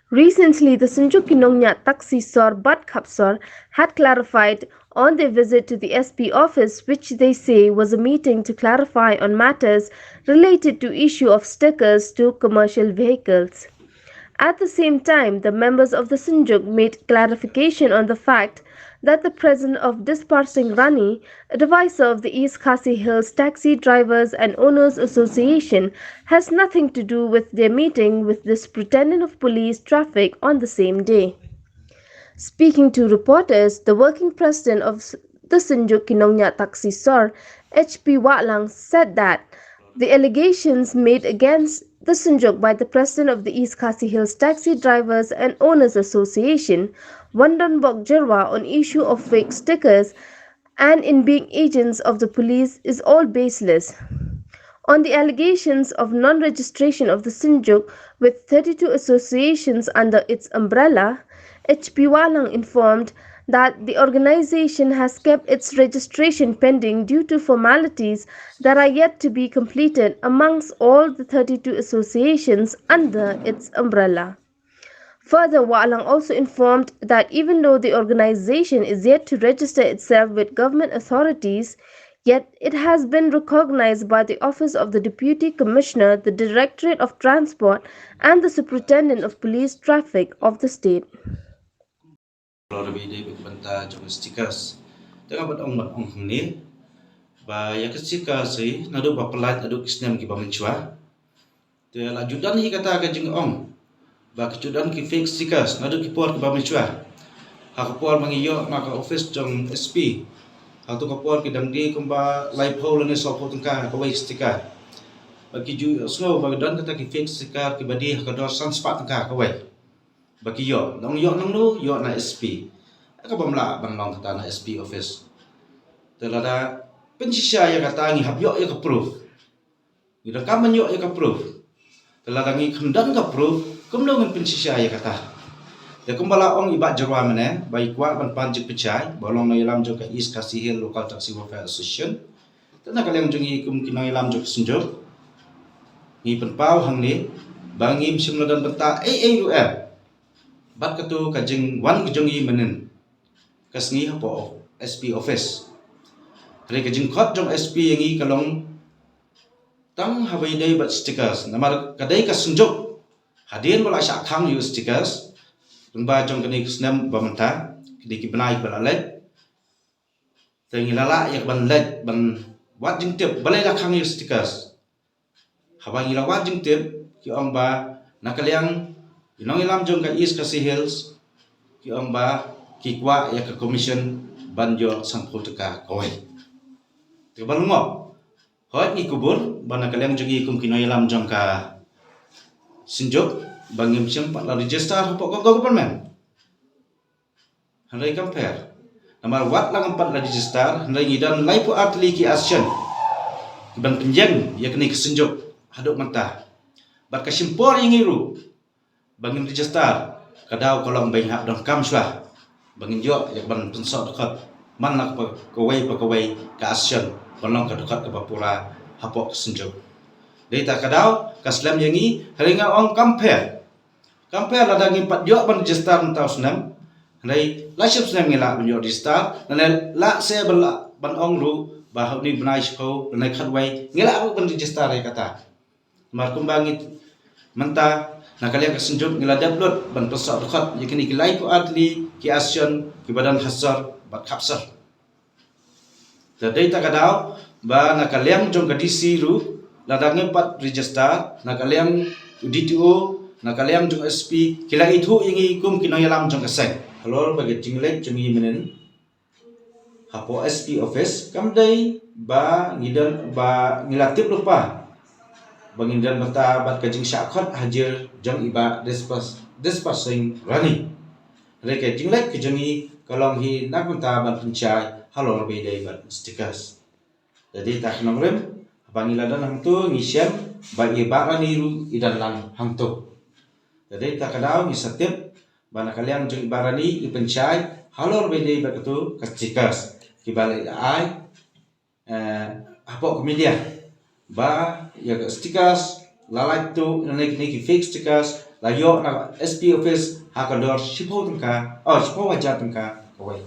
Recently, the Sunjuk Kinongnya Taksi Sor Bat Khapsor had clarified on their visit to the SP office, which they say was a meeting to clarify on matters related to issue of stickers to commercial vehicles. At the same time, the members of the Sinjuk made clarification on the fact that the president of Dispar Singh Rani, advisor of the East Khasi Hills Taxi Drivers and Owners Association, has nothing to do with their meeting with the superintendent of police traffic on the same day. Speaking to reporters, the working president of the Sinjuk Kinongnya Taksi Sor, H.P. Watlang, said that the allegations made against the Sinjuk by the president of the East Khasi Hills Taxi Drivers and Owners Association, Wandan Bokjerwa, on issue of fake stickers and in being agents of the police is all baseless. On the allegations of non-registration of the Sinjuk with 32 associations under its umbrella, H.P. Walang informed that the organization has kept its registration pending due to formalities that are yet to be completed amongst all the 32 associations under its umbrella. Further, Walang also informed that even though the organization is yet to register itself with government authorities, yet it has been recognized by the Office of the Deputy Commissioner, the Directorate of Transport, and the Superintendent of Police Traffic of the state. Kalau lebih di benta jom stickers. Tengah buat ong ni, ba ya ke stickers sih, nado ba pelat adu kisnem ki ba mencua. Te la judan hi kata ka jeng ong. Ba ke judan ki fake stickers, nado ki por ki ba mencua. Ha ko por mangiyo na ka office jong SP. Ha tu ka por ki dang di kumba live hole ni so ko tengka ka wai sticker. Bagi ju snow ba dan kata ki fake sticker ki ba di ka do sunspot tengka ka wai. Bagi yo, nong yo nong lu yo na SP. Aka bamla bang nong kata na SP office. Telada pensisya ya kata ngi hab yo ya ka proof. Ida kaman yo ya ka proof. Telada ngi kemdan ka proof, kumlo ngi pensisya ya kata. Ya kumbala ong iba jarwa mene, baik wa ban panjik pecai, bolong na ilam jo ka East Khasi Hill Local Taxi Welfare Association. Tena kalian jongi kum kinong ilam jo kesenjok. Ngi penpau hang ni, bangim simladan benta AAUM. Bat katu kajing wan kejongi menen kasngi hapo SP office. Hari kajing kot jong SP yangi kalong tang habai dai bat stickers. Namar kadai kasunjuk hadin bola syak khang yu stickers. Rumba jong kani kusnem bamenta kidi ki benai balalek. Tengi lala yak ban lek ban wat jing tip balai la khang yu stickers. Habai ngila wat jing tip ki ong ba nakaliang inong ilam jong ka East Khasi Hills ki ong ba ki kwa ya ka commission banjo sangpo teka kawai. Te balungo. Hot ni kubur bana kaliang jong ikum kinoy ilam jong ka sinjok bangim sim pat la register hapo ko government. Handai compare. Namar wat lang empat la register handai ngidan lai pu atli ki action. Ban penjeng ya kini kesenjok hadok mata. Bat kasimpor yang iru bangin register kadau kolong bain hak don kam swa bangin jo yak ban pensok dekat man nak kawai ka action kolong ka dekat ke bapura hapok senjok data kadau kaslam yangi haringa ong compare la dagi pat jo ban register mentau senam handai la sip senam ngila ban jo register dan la se bala ban ong ru bahau ni benai sko benai khatwai ngila ban register ai kata mar kumbangit menta na kalian kesenjuk ngila download ban pesok dekat yakini kilai ku atli ki action ki badan hasar bat kapsar dadai takadau ba na kalian jong ka DC ru ladang empat register na kalian DTO na kalian jong SP kilai itu ingi kum kinoyalam jong kaseng kalau bagi jinglek jongi menen hapo SP office kamdai ba ngidan ba ngilatip lupa bangindan bata bat kajing syakot hajar jang iba Dispar-Singh Rani. Reke jinglek kejongi kalong hi nak bata ban pencai halor bedai bat stickers. Jadi tak nomrem bangiladan hang tu ngisem bagi barani ru idan lan hang tu. Jadi tak kadau ni setiap bana kalian jang ibarani i pencai halor bedai bat tu stickers. Kibalik ai apa media ba ya stickers lalai tu naik fake stickers layo na SP office hakador shipo tangka shipo wajar tangka kawai